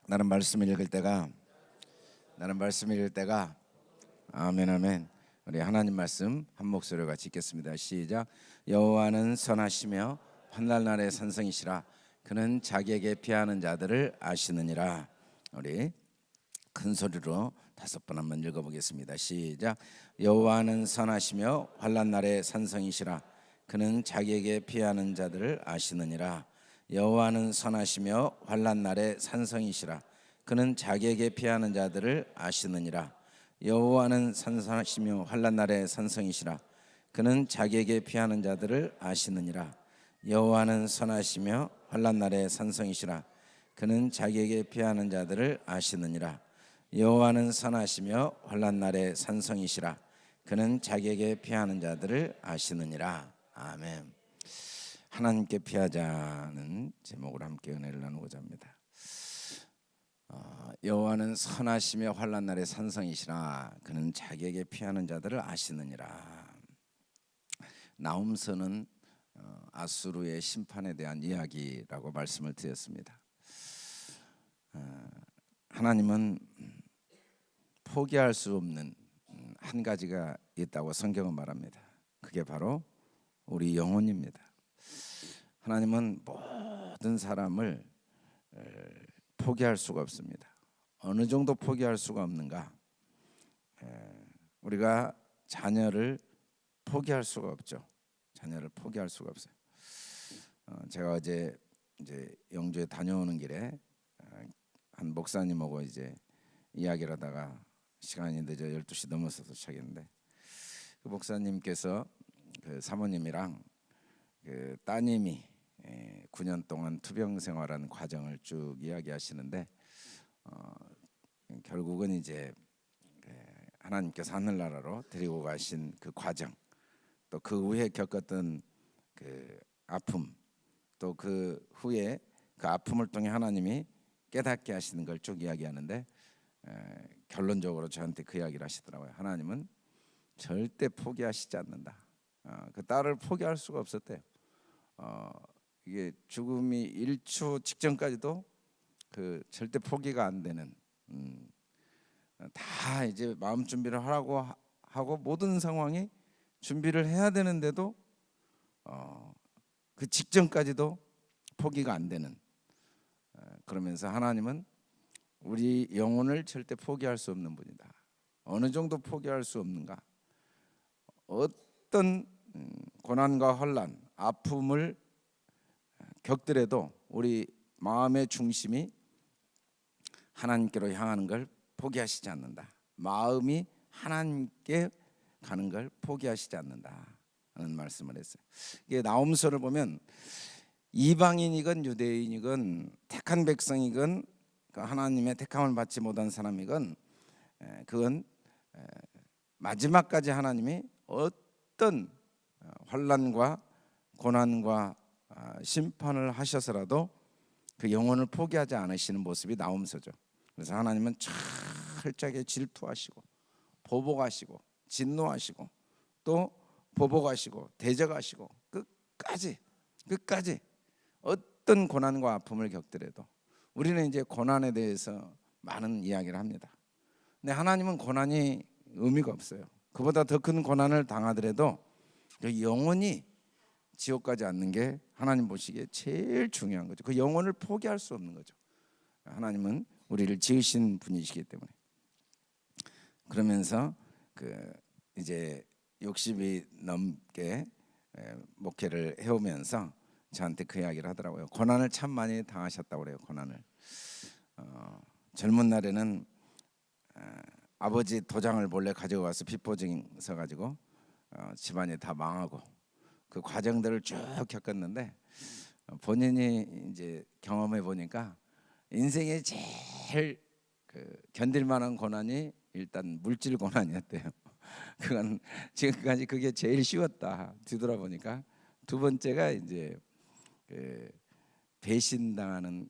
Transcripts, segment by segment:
나는 말씀을 읽을 때가 아멘 아멘. 우리 하나님 말씀 한 목소리로 같이 읽겠습니다. 시작. 여호와는 선하시며 환난 날의 산성이시라. 그는 자기에게 피하는 자들을 아시느니라. 우리 큰 소리로 5번 한번 읽어보겠습니다. 시작. 여호와는 선하시며 환난 날의 산성이시라. 그는 자기에게 피하는 자들을 아시느니라. 여호와는 선하시며 환난 날의 산성이시라. 그는 자기에게 피하는 자들을 아시느니라. 여호와는 선하시며 환난 날의 산성이시라. 그는 자기에게 피하는 자들을 아시느니라. 여호와는 선하시며 환난 날의 산성이시라. 그는 자기에게 피하는 자들을 아시느니라. 여호와는 선하시며 환난 날의 산성이시라. 그는 자기에게 피하는 자들을 아시느니라. 아멘. 하나님께 피하자는 제목으로 함께 은혜를 나누고자 합니다. 여호와는 선하시며 환난 날의 산성이시라. 그는 자기에게 피하는 자들을 아시느니라. 나훔서는 아수르의 심판에 대한 이야기라고 말씀을 드렸습니다. 하나님은 포기할 수 없는 한 가지가 있다고 성경은 말합니다. 그게 바로 우리 영혼입니다. 하나님은 모든 사람을 포기할 수가 없습니다. 어느 정도 포기할 수가 없는가? 우리가 자녀를 포기할 수가 없죠. 자녀를 포기할 수가 없어요. 제가 어제 이제 영주에 다녀오는 길에 한 목사님하고 이제 이야기를 하다가 시간이 늦어 12시 넘어서 도착했는데, 그 목사님께서 그 사모님이랑 그 따님이 9년 동안 투병 생활하는 과정을 쭉 이야기하시는데, 결국은 이제 하나님께서 하늘나라로 데리고 가신 그 과정, 또 그 후에 겪었던 그 아픔, 또 그 후에 그 아픔을 통해 하나님이 깨닫게 하시는 걸 쭉 이야기하는데, 결론적으로 저한테 그 이야기를 하시더라고요. 하나님은 절대 포기하시지 않는다. 그 딸을 포기할 수가 없었대요. 이게 죽음이 1초 직전까지도 그 절대 포기가 안 되는, 다 이제 마음 준비를 하고 모든 상황이 준비를 해야 되는데도 그 직전까지도 포기가 안 되는, 그러면서 하나님은 우리 영혼을 절대 포기할 수 없는 분이다. 어느 정도 포기할 수 없는가? 어떤 고난과 혼란, 아픔을 겪더라도 우리 마음의 중심이 하나님께로 향하는 걸 포기하시지 않는다. 마음이 하나님께 가는 걸 포기하시지 않는다 하는 말씀을 했어요. 이게 나홈서를 보면 이방인이건 유대인이건 택한 백성이건 하나님의 택함을 받지 못한 사람이건, 그건 마지막까지 하나님이 어떤 환난과 고난과 심판을 하셔서라도 그 영혼을 포기하지 않으시는 모습이 나홈서죠. 그래서 하나님은 철저하게 질투하시고 보복하시고 진노하시고 또 보복하시고 대적하시고 끝까지 어떤 고난과 아픔을 겪더라도, 우리는 이제 고난에 대해서 많은 이야기를 합니다. 근데 하나님은 고난이 의미가 없어요. 그보다 더 큰 고난을 당하더라도 그 영혼이 지옥 가지 않는 게 하나님 보시기에 제일 중요한 거죠. 그 영혼을 포기할 수 없는 거죠. 하나님은 우리를 지으신 분이시기 때문에. 그러면서 그 이제 60이 넘게 목회를 해오면서 저한테 그 이야기를 하더라고요. 고난을 참 많이 당하셨다고 그래요. 고난을. 젊은 날에는 아버지 도장을 몰래 가지고 와서 빚보증 서가지고 집안이 다 망하고 그 과정들을 쭉 겪었는데, 본인이 이제 경험해 보니까 인생에 제일 그 견딜 만한 고난이 일단 물질 고난이었대요. 그건 지금까지 그게 제일 쉬웠다. 뒤돌아보니까 두 번째가 이제 그 배신당하는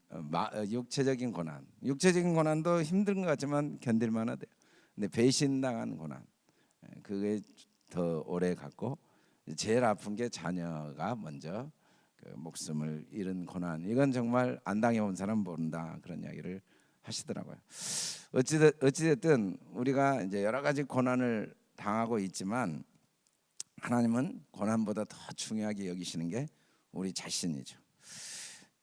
육체적인 고난. 육체적인 고난도 힘든 것 같지만 견딜 만하대요. 근데 배신당한 고난, 그게 더 오래 갔고, 제일 아픈 게 자녀가 먼저 그 목숨을 잃은 고난. 이건 정말 안 당해온 사람 모른다, 그런 이야기를 하시더라고요. 어찌됐든 우리가 이제 여러 가지 고난을 당하고 있지만 하나님은 고난보다 더 중요하게 여기시는 게 우리 자신이죠.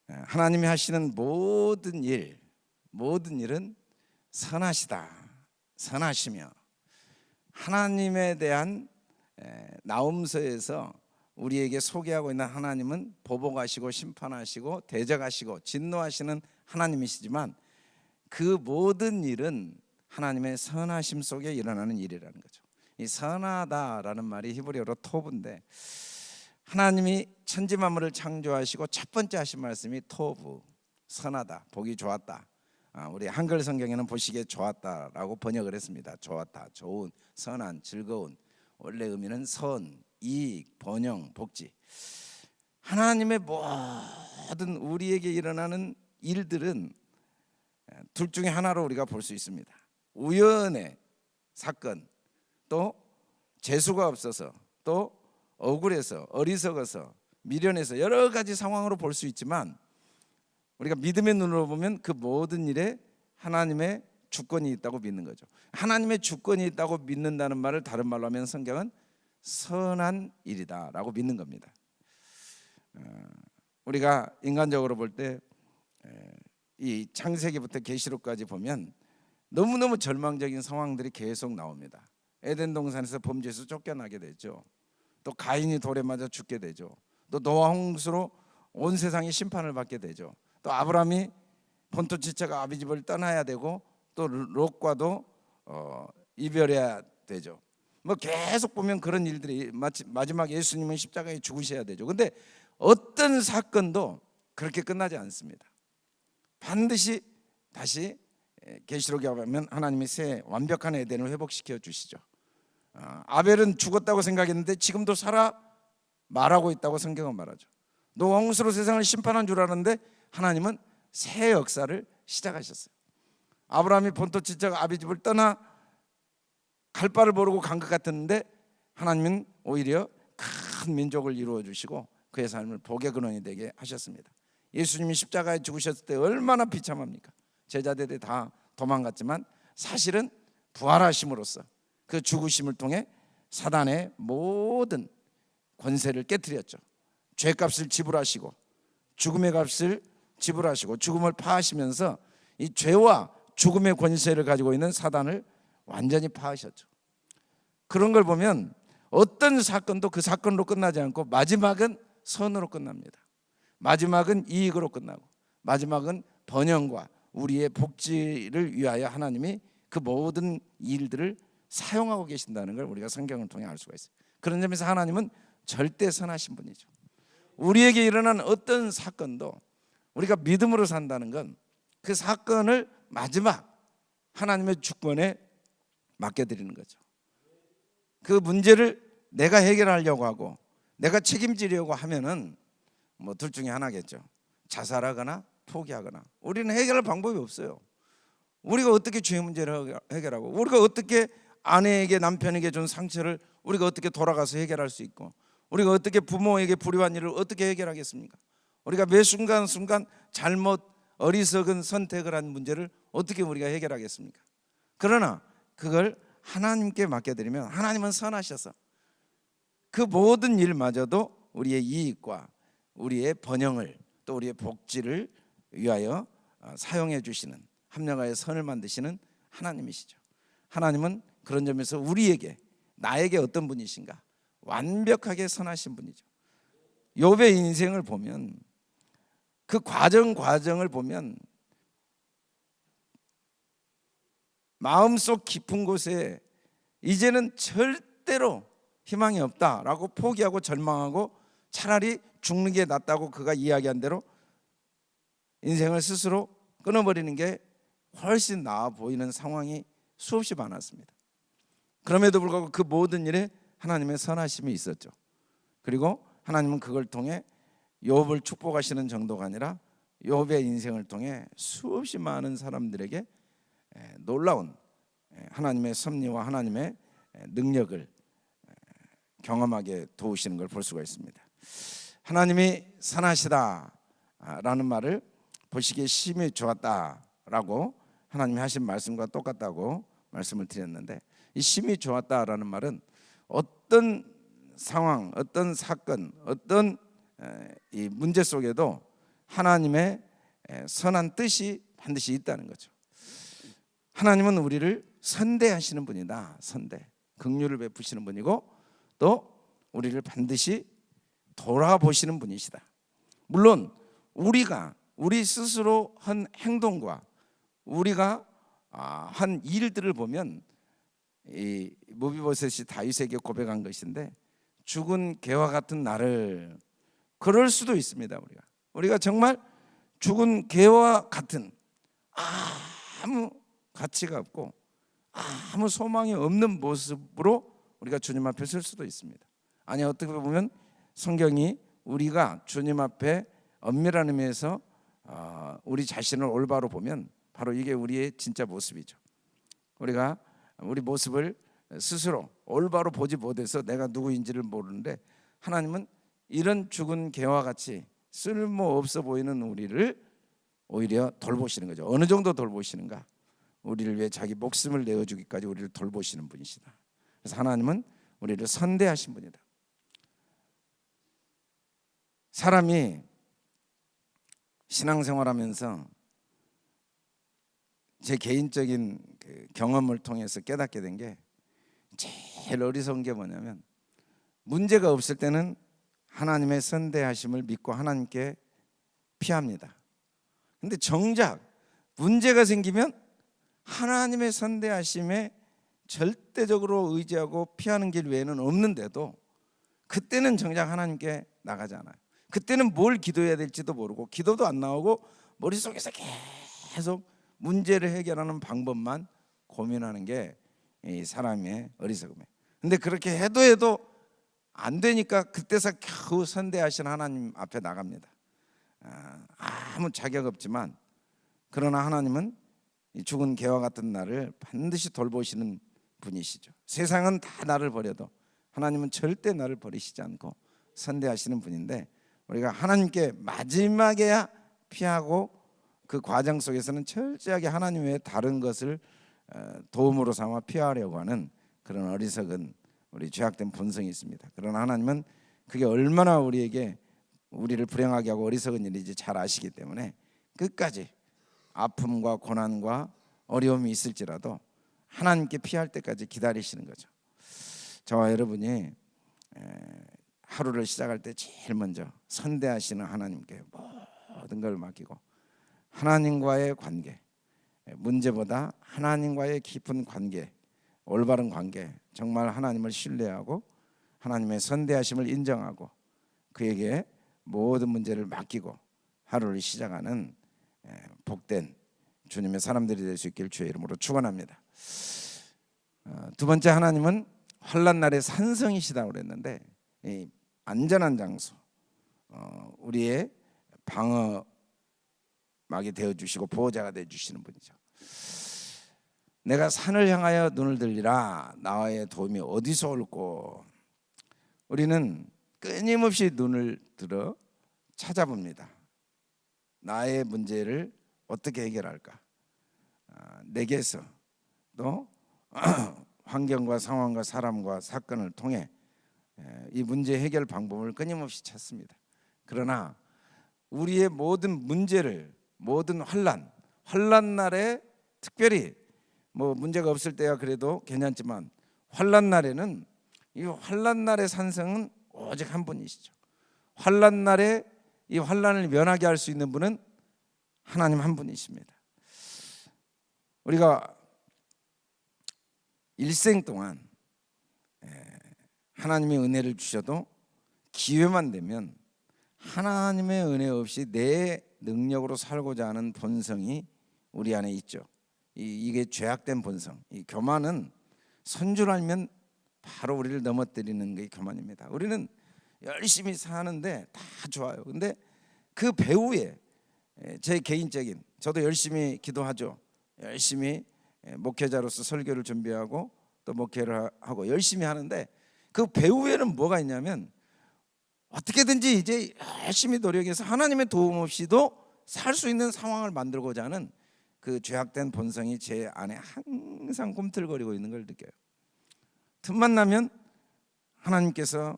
하나님이 하시는 모든 일은 선하시다, 선하시며 하나님에 대한 나움서에서 우리에게 소개하고 있는 하나님은 보복하시고 심판하시고 대적하시고 진노하시는 하나님이시지만 그 모든 일은 하나님의 선하심 속에 일어나는 일이라는 거죠. 이 선하다라는 말이 히브리어로 토브인데 하나님이 천지 만물을 창조하시고 첫 번째 하신 말씀이 토브, 선하다, 보기 좋았다. 우리 한글 성경에는 보시기에 좋았다라고 번역을 했습니다. 좋았다, 좋은, 선한, 즐거운. 원래 의미는 선, 이익, 번영, 복지. 하나님의 모든 우리에게 일어나는 일들은 둘 중에 하나로 우리가 볼 수 있습니다. 우연의 사건, 또 재수가 없어서, 또 억울해서, 어리석어서, 미련해서 여러 가지 상황으로 볼 수 있지만 우리가 믿음의 눈으로 보면 그 모든 일에 하나님의 주권이 있다고 믿는 거죠. 하나님의 주권이 있다고 믿는다는 말을 다른 말로 하면 성경은 선한 일이다라고 믿는 겁니다. 우리가 인간적으로 볼 때 이 창세기부터 계시록까지 보면 너무너무 절망적인 상황들이 계속 나옵니다. 에덴 동산에서 범죄에서 쫓겨나게 되죠. 또 가인이 돌에 맞아 죽게 되죠. 또 노아 홍수로 온 세상이 심판을 받게 되죠. 또 아브라함이 본토 지체가 아비 집을 떠나야 되고 또 롯과도 이별해야 되죠. 뭐 계속 보면 그런 일들이 마지막 예수님은 십자가에 죽으셔야 되죠. 근데 어떤 사건도 그렇게 끝나지 않습니다. 반드시 다시 계시록에 보면 하나님이 새 완벽한 에덴을 회복시켜 주시죠. 아벨은 죽었다고 생각했는데 지금도 살아 말하고 있다고 성경은 말하죠. 노아 홍수로 세상을 심판한 줄 알았는데 하나님은 새 역사를 시작하셨어요. 아브라함이 본토 지체가 아비 집을 떠나 갈 바를 모르고 간 것 같았는데 하나님은 오히려 큰 민족을 이루어 주시고 그의 삶을 복의 근원이 되게 하셨습니다. 예수님이 십자가에 죽으셨을 때 얼마나 비참합니까? 제자들이 다 도망갔지만 사실은 부활하심으로써 그 죽으심을 통해 사단의 모든 권세를 깨뜨렸죠. 죄값을 지불하시고 죽음의 값을 지불하시고 죽음을 파하시면서 이 죄와 죽음의 권세를 가지고 있는 사단을 완전히 파하셨죠. 그런 걸 보면 어떤 사건도 그 사건으로 끝나지 않고 마지막은 선으로 끝납니다. 마지막은 이익으로 끝나고 마지막은 번영과 우리의 복지를 위하여 하나님이 그 모든 일들을 사용하고 계신다는 걸 우리가 성경을 통해 알 수가 있어요. 그런 점에서 하나님은 절대 선하신 분이죠. 우리에게 일어난 어떤 사건도 우리가 믿음으로 산다는 건 그 사건을 마지막 하나님의 주권에 맡겨드리는 거죠. 그 문제를 내가 해결하려고 하고 내가 책임지려고 하면은 뭐 둘 중에 하나겠죠. 자살하거나 포기하거나. 우리는 해결할 방법이 없어요. 우리가 어떻게 죄 문제를 해결하고 우리가 어떻게 아내에게 남편에게 준 상처를 우리가 어떻게 돌아가서 해결할 수 있고 우리가 어떻게 부모에게 불의한 일을 어떻게 해결하겠습니까? 우리가 매 순간순간 잘못 어리석은 선택을 한 문제를 어떻게 우리가 해결하겠습니까? 그러나 그걸 하나님께 맡겨드리면 하나님은 선하셔서 그 모든 일마저도 우리의 이익과 우리의 번영을 또 우리의 복지를 위하여 사용해 주시는 합력하여 선을 만드시는 하나님이시죠. 하나님은 그런 점에서 우리에게 나에게 어떤 분이신가? 완벽하게 선하신 분이죠. 욥의 인생을 보면 그 과정을 보면 마음속 깊은 곳에 이제는 절대로 희망이 없다라고 포기하고 절망하고 차라리 죽는 게 낫다고 그가 이야기한 대로 인생을 스스로 끊어버리는 게 훨씬 나아 보이는 상황이 수없이 많았습니다. 그럼에도 불구하고 그 모든 일에 하나님의 선하심이 있었죠. 그리고 하나님은 그걸 통해 욥을 축복하시는 정도가 아니라 욥의 인생을 통해 수없이 많은 사람들에게 놀라운 하나님의 섭리와 하나님의 능력을 경험하게 도우시는 걸 볼 수가 있습니다. 하나님이 선하시다라는 말을 보시기에 심히 좋았다라고 하나님이 하신 말씀과 똑같다고 말씀을 드렸는데, 이 심히 좋았다라는 말은 어떤 상황, 어떤 사건, 어떤 이 문제 속에도 하나님의 선한 뜻이 반드시 있다는 거죠. 하나님은 우리를 선대하시는 분이다. 선대, 긍휼을 베푸시는 분이고 또 우리를 반드시 돌아보시는 분이시다. 물론 우리가 우리 스스로 한 행동과 우리가 한 일들을 보면 이 무비보셋이 다윗에게 고백한 것인데, 죽은 개와 같은 나를, 그럴 수도 있습니다. 우리가 정말 죽은 개와 같은, 아무 가치가 없고 아무 소망이 없는 모습으로 우리가 주님 앞에 설 수도 있습니다. 아니, 어떻게 보면 성경이 우리가 주님 앞에 엄밀한 의미에서 우리 자신을 올바로 보면 바로 이게 우리의 진짜 모습이죠. 우리가 우리 모습을 스스로 올바로 보지 못해서 내가 누구인지를 모르는데, 하나님은 이런 죽은 개와 같이 쓸모없어 보이는 우리를 오히려 돌보시는 거죠. 어느 정도 돌보시는가? 우리를 위해 자기 목숨을 내어주기까지 우리를 돌보시는 분이시다. 그래서 하나님은 우리를 선대하신 분이다. 사람이 신앙생활하면서 제 개인적인 경험을 통해서 깨닫게 된 게, 제일 어리석은 게 뭐냐면, 문제가 없을 때는 하나님의 선대하심을 믿고 하나님께 피합니다. 근데 정작 문제가 생기면 하나님의 선대하심에 절대적으로 의지하고 피하는 길 외에는 없는데도, 그때는 정작 하나님께 나가지 않아요. 그때는 뭘 기도해야 될지도 모르고 기도도 안 나오고 머릿속에서 계속 문제를 해결하는 방법만 고민하는 게 이 사람의 어리석음이에요. 근데 그렇게 해도 안 되니까 그때서 겨우 선대하신 하나님 앞에 나갑니다. 아무 자격 없지만, 그러나 하나님은 이 죽은 개와 같은 나를 반드시 돌보시는 분이시죠. 세상은 다 나를 버려도 하나님은 절대 나를 버리시지 않고 선대하시는 분인데, 우리가 하나님께 마지막에야 피하고 그 과정 속에서는 철저하게 하나님 외에 다른 것을 도움으로 삼아 피하려고 하는 그런 어리석은 우리 죄악된 본성이 있습니다. 그러나 하나님은 그게 얼마나 우리를 불행하게 하고 어리석은 일인지 잘 아시기 때문에 끝까지 아픔과 고난과 어려움이 있을지라도 하나님께 피할 때까지 기다리시는 거죠. 저와 여러분이 하루를 시작할 때 제일 먼저 선대하시는 하나님께 모든 걸 맡기고, 하나님과의 관계, 문제보다 하나님과의 깊은 관계, 올바른 관계, 정말 하나님을 신뢰하고 하나님의 선대하심을 인정하고 그에게 모든 문제를 맡기고 하루를 시작하는 복된 주님의 사람들이 될 수 있기를 주의 이름으로 축원합니다. 두 번째, 하나님은 환난 날의 산성이시다고 그랬는데, 이 안전한 장소, 우리의 방어막이 되어주시고 보호자가 되어주시는 분이죠. 내가 산을 향하여 눈을 들리라, 나의 도움이 어디서 올꼬. 우리는 끊임없이 눈을 들어 찾아봅니다. 나의 문제를 어떻게 해결할까? 내게서 또 환경과 상황과 사람과 사건을 통해 이 문제 해결 방법을 끊임없이 찾습니다. 그러나 우리의 모든 문제를, 모든 환난 날에, 특별히 뭐 문제가 없을 때야 그래도 괜찮지만, 환난 날에는 이 환난 날의 산성은 오직 한 분이시죠. 환난 날에 이 환난을 면하게 할 수 있는 분은 하나님 한 분이십니다. 우리가 일생 동안 하나님의 은혜를 주셔도 기회만 되면 하나님의 은혜 없이 내 능력으로 살고자 하는 본성이 우리 안에 있죠. 이게 죄악된 본성. 이 교만은 선줄 알면 바로 우리를 넘어뜨리는 게 교만입니다. 우리는 열심히 사는데 다 좋아요. 근데 그 배후에 제 개인적인, 저도 열심히 기도하죠. 열심히 목회자로서 설교를 준비하고 또 목회를 하고 열심히 하는데, 그 배후에는 뭐가 있냐면, 어떻게든지 이제 열심히 노력해서 하나님의 도움 없이도 살 수 있는 상황을 만들고자 하는 그 죄악된 본성이 제 안에 항상 꿈틀거리고 있는 걸 느껴요. 틈만 나면 하나님께서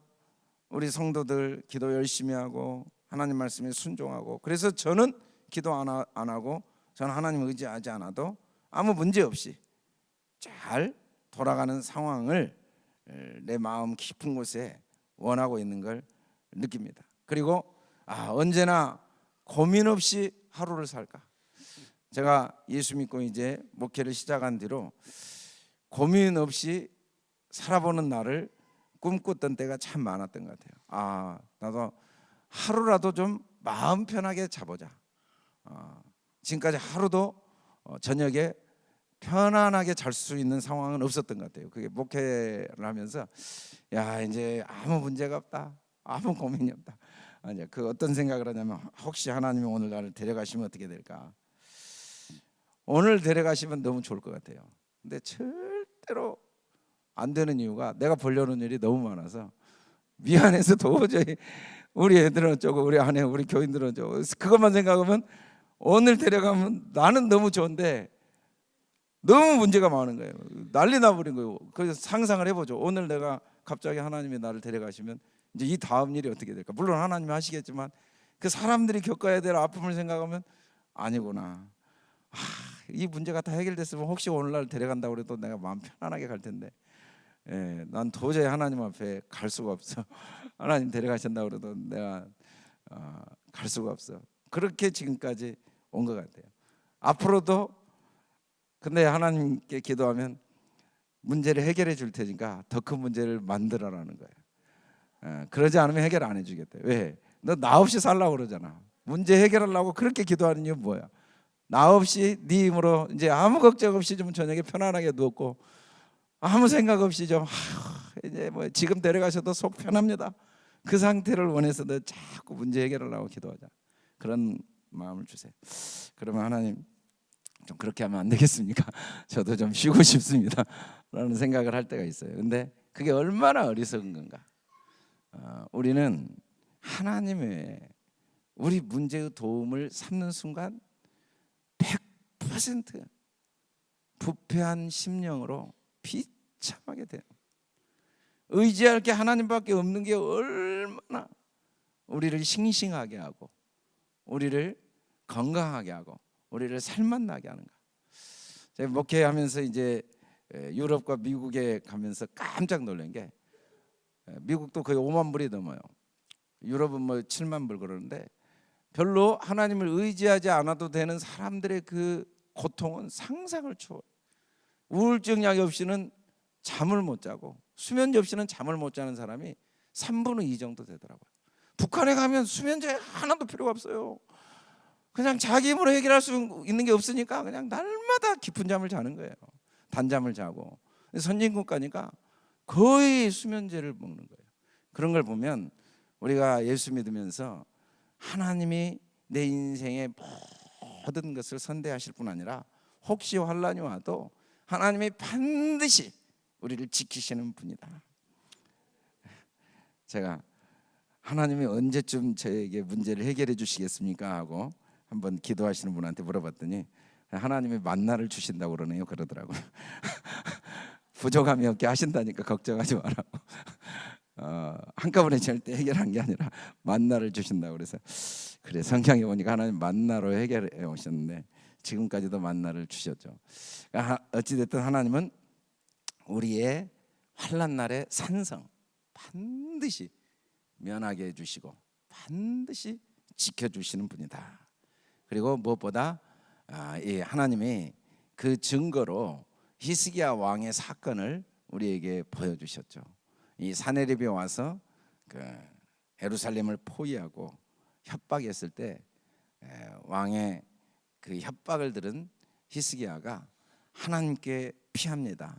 우리 성도들 기도 열심히 하고 하나님 말씀에 순종하고, 그래서 저는 기도 안 하고 저는 하나님 의지하지 않아도 아무 문제 없이 잘 돌아가는 상황을 내 마음 깊은 곳에 원하고 있는 걸 느낍니다. 그리고 언제나 고민 없이 하루를 살까? 제가 예수 믿고 이제 목회를 시작한 뒤로 고민 없이 살아보는 날을 꿈꿨던 때가 참 많았던 것 같아요. 나도 하루라도 좀 마음 편하게 자보자. 지금까지 하루도 저녁에 편안하게 잘 수 있는 상황은 없었던 것 같아요. 그게 목회를 하면서 이제 아무 문제가 없다, 아무 고민이 없다. 그 어떤 생각을 하냐면, 혹시 하나님이 오늘 나를 데려가시면 어떻게 될까? 오늘 데려가시면 너무 좋을 것 같아요. 근데 절대로 안 되는 이유가 내가 보려는 일이 너무 많아서 미안해서 도저히 우리 애들은 어쩌고 우리 아내 우리 교인들은 어쩌고 그것만 생각하면 오늘 데려가면 나는 너무 좋은데 너무 문제가 많은 거예요. 난리 나버린 거예요. 그래서 상상을 해보죠. 오늘 내가 갑자기 하나님이 나를 데려가시면 이제 이 다음 일이 어떻게 될까? 물론 하나님이 하시겠지만 그 사람들이 겪어야 될 아픔을 생각하면 아니구나. 이 문제가 다 해결됐으면 혹시 오늘날 데려간다고 해도 내가 마음 편안하게 갈 텐데 난 도저히 하나님 앞에 갈 수가 없어. 하나님 데려가신다고 해도 내가 갈 수가 없어. 그렇게 지금까지 온 것 같아요. 앞으로도 근데 하나님께 기도하면 문제를 해결해 줄 테니까 더 큰 문제를 만들어라는 거예요. 그러지 않으면 해결 안 해주겠대. 왜? 너 나 없이 살라고 그러잖아. 문제 해결하려고 그렇게 기도하는 이유는 뭐야? 나 없이 네 힘으로 이제 아무 걱정 없이 좀 저녁에 편안하게 누웠고 아무 생각 없이 좀 이제 뭐 지금 데려가셔도 속 편합니다. 그 상태를 원해서 너 자꾸 문제 해결하려고 기도하자. 그런 마음을 주세요. 그러면 하나님 좀 그렇게 하면 안 되겠습니까? 저도 좀 쉬고 싶습니다 라는 생각을 할 때가 있어요. 근데 그게 얼마나 어리석은 건가. 우리는 하나님 외에 우리 문제의 도움을 삼는 순간 100% 부패한 심령으로 비참하게 돼요. 의지할 게 하나님밖에 없는 게 얼마나 우리를 싱싱하게 하고 우리를 건강하게 하고 우리를 살맛나게 하는가. 제가 목회하면서 이제 유럽과 미국에 가면서 깜짝 놀란 게 미국도 거의 5만 불이 넘어요. 유럽은 뭐 7만 불 그러는데 별로 하나님을 의지하지 않아도 되는 사람들의 그 고통은 상상을 초월. 우울증 약 없이는 잠을 못 자고 수면제 없이는 잠을 못 자는 사람이 3분의 2 정도 되더라고요. 북한에 가면 수면제 하나도 필요가 없어요. 그냥 자기 힘으로 해결할 수 있는 게 없으니까 그냥 날마다 깊은 잠을 자는 거예요. 단잠을 자고. 선진국 가니까 거의 수면제를 먹는 거예요. 그런 걸 보면 우리가 예수 믿으면서 하나님이 내 인생의 모든 것을 선대하실 뿐 아니라 혹시 환난이 와도 하나님이 반드시 우리를 지키시는 분이다. 제가 하나님이 언제쯤 저에게 문제를 해결해 주시겠습니까? 하고 한번 기도하시는 분한테 물어봤더니 하나님이 만나를 주신다고 그러네요. 그러더라고요. 부족함이 없게 하신다니까 걱정하지 말라고. 한꺼번에 절대 해결한 게 아니라 만나를 주신다고. 그래서 그래, 성경에 보니까 하나님 만나로 해결해 오셨는데 지금까지도 만나를 주셨죠. 어찌됐든 하나님은 우리의 환난 날의 산성 반드시 면하게 해주시고 반드시 지켜주시는 분이다. 그리고 무엇보다 이 하나님이 그 증거로 히스기야 왕의 사건을 우리에게 보여주셨죠. 이 사내립이 와서 그 예루살렘을 포위하고 협박했을 때 왕의 그 협박을 들은 히스기야가 하나님께 피합니다.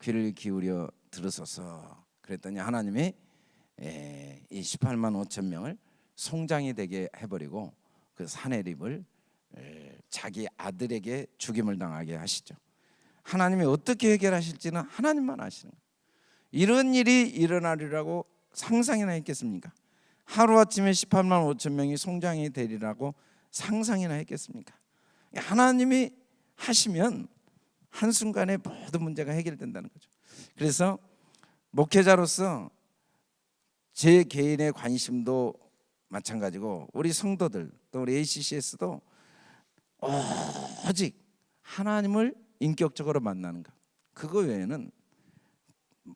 귀를 기울여 들으소서. 그랬더니 하나님이 이 18만 5천 명을 송장이 되게 해버리고 그 사내립을 자기 아들에게 죽임을 당하게 하시죠. 하나님이 어떻게 해결하실지는 하나님만 아시는 거예요. 이런 일이 일어나리라고 상상이나 했겠습니까? 하루아침에 18만 5천 명이 송장이 되리라고 상상이나 했겠습니까? 하나님이 하시면 한순간에 모든 문제가 해결된다는 거죠. 그래서 목회자로서 제 개인의 관심도 마찬가지고 우리 성도들 또 우리 ACCS도 오직 하나님을 인격적으로 만나는 것, 그거 외에는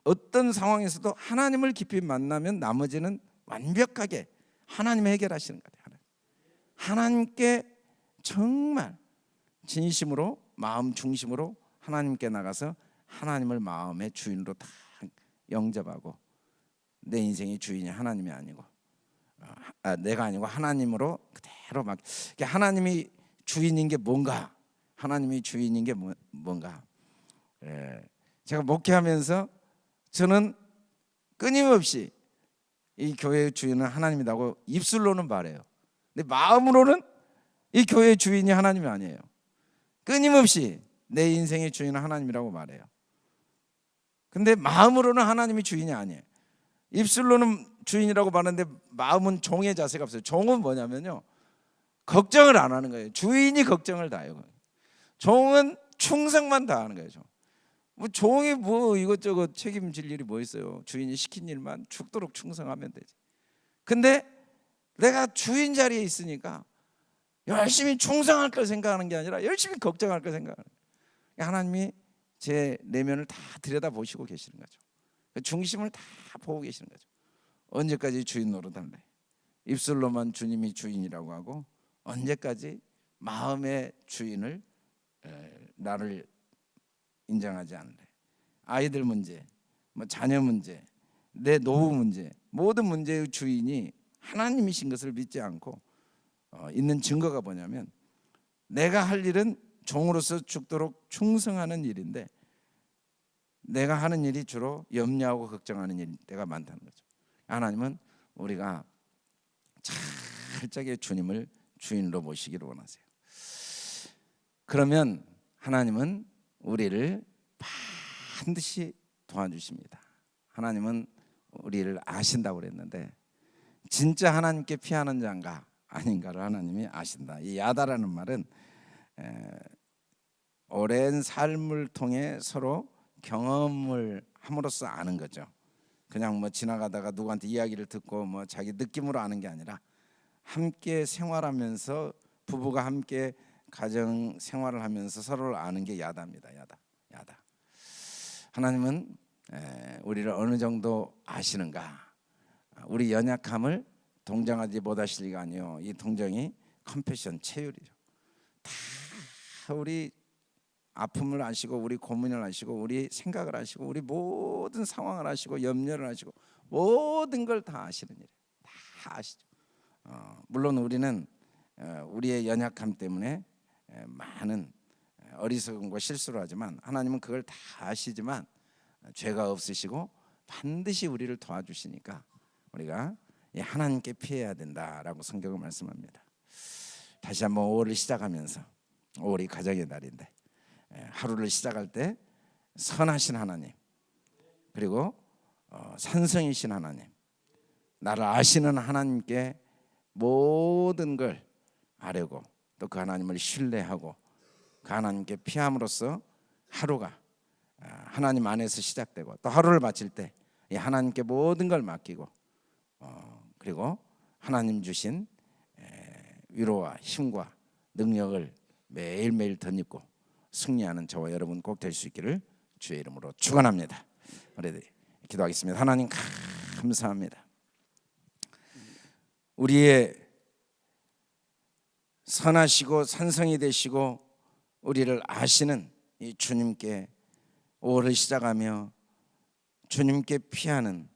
어떤 상황에서도 하나님을 깊이 만나면 나머지는 완벽하게 하나님이 해결하시는 거예요. 하나님께 정말 진심으로 마음 중심으로 하나님께 나가서 하나님을 마음의 주인으로 다 영접하고 내 인생의 주인이 하나님이 아니고 내가 아니고 하나님으로 그대로 막 하나님이 주인인 게 뭔가, 하나님이 주인인 게 뭔가. 제가 목회하면서 저는 끊임없이 이 교회의 주인은 하나님이라고 입술로는 말해요. 근데 마음으로는 이 교회의 주인이 하나님이 아니에요. 끊임없이 내 인생의 주인은 하나님이라고 말해요. 근데 마음으로는 하나님이 주인이 아니에요. 입술로는 주인이라고 말하는데 마음은 종의 자세가 없어요. 종은 뭐냐면요, 걱정을 안 하는 거예요. 주인이 걱정을 다 해요. 종은 충성만 다 하는 거예요. 뭐 종이 뭐 이것저것 책임질 일이 뭐 있어요. 주인이 시킨 일만 죽도록 충성하면 되지. 근데 내가 주인 자리에 있으니까 열심히 충성할 걸 생각하는 게 아니라 열심히 걱정할 걸 생각하는 거예요. 하나님이 제 내면을 다 들여다보시고 계시는 거죠. 중심을 다 보고 계시는 거죠. 언제까지 주인 노릇할래? 입술로만 주님이 주인이라고 하고 언제까지 마음의 주인을 나를 인정하지 않을래? 아이들 문제, 뭐 자녀 문제, 내 노후 문제, 모든 문제의 주인이 하나님이신 것을 믿지 않고 있는 증거가 뭐냐면 내가 할 일은 종으로서 죽도록 충성하는 일인데 내가 하는 일이 주로 염려하고 걱정하는 일 때가 많다는 거죠. 하나님은 우리가 철저하게 주님을 주인으로 모시기를 원하세요. 그러면 하나님은 우리를 반드시 도와주십니다. 하나님은 우리를 아신다고 그랬는데 진짜 하나님께 피하는 자인가 아닌가를 하나님이 아신다. 이 야다라는 말은 오랜 삶을 통해 서로 경험을 함으로써 아는 거죠. 그냥 뭐 지나가다가 누구한테 이야기를 듣고 뭐 자기 느낌으로 아는 게 아니라 함께 생활하면서 부부가 함께 가정 생활을 하면서 서로를 아는 게 야다입니다. 야다. 하나님은 우리를 어느 정도 아시는가? 우리 연약함을 동정하지 못하실 리가 아니요. 이 동정이 컴패션, 체휼이죠. 다 우리 아픔을 아시고 우리 고민을 아시고 우리 생각을 아시고 우리 모든 상황을 아시고 염려를 아시고 모든 걸 다 아시는 일이에요. 다 아시죠. 물론 우리는 우리의 연약함 때문에 많은 어리석음과 실수를 하지만 하나님은 그걸 다 아시지만 죄가 없으시고 반드시 우리를 도와주시니까 우리가 하나님께 피해야 된다라고 성경은 말씀합니다. 다시 한번 5월을 시작하면서 5월이 가정의 날인데 하루를 시작할 때 선하신 하나님 그리고 산성이신 하나님 나를 아시는 하나님께 모든 걸 아뢰고 또 그 하나님을 신뢰하고 그 하나님께 피함으로써 하루가 하나님 안에서 시작되고 또 하루를 마칠 때 하나님께 모든 걸 맡기고 그리고 하나님 주신 위로와 힘과 능력을 매일매일 덧입고 승리하는 저와 여러분 꼭 될 수 있기를 주의 이름으로 축원합니다. 우리 기도하겠습니다. 하나님 감사합니다. 우리의 선하시고 산성이 되시고 우리를 아시는 이 주님께 5월을 시작하며 주님께 피하는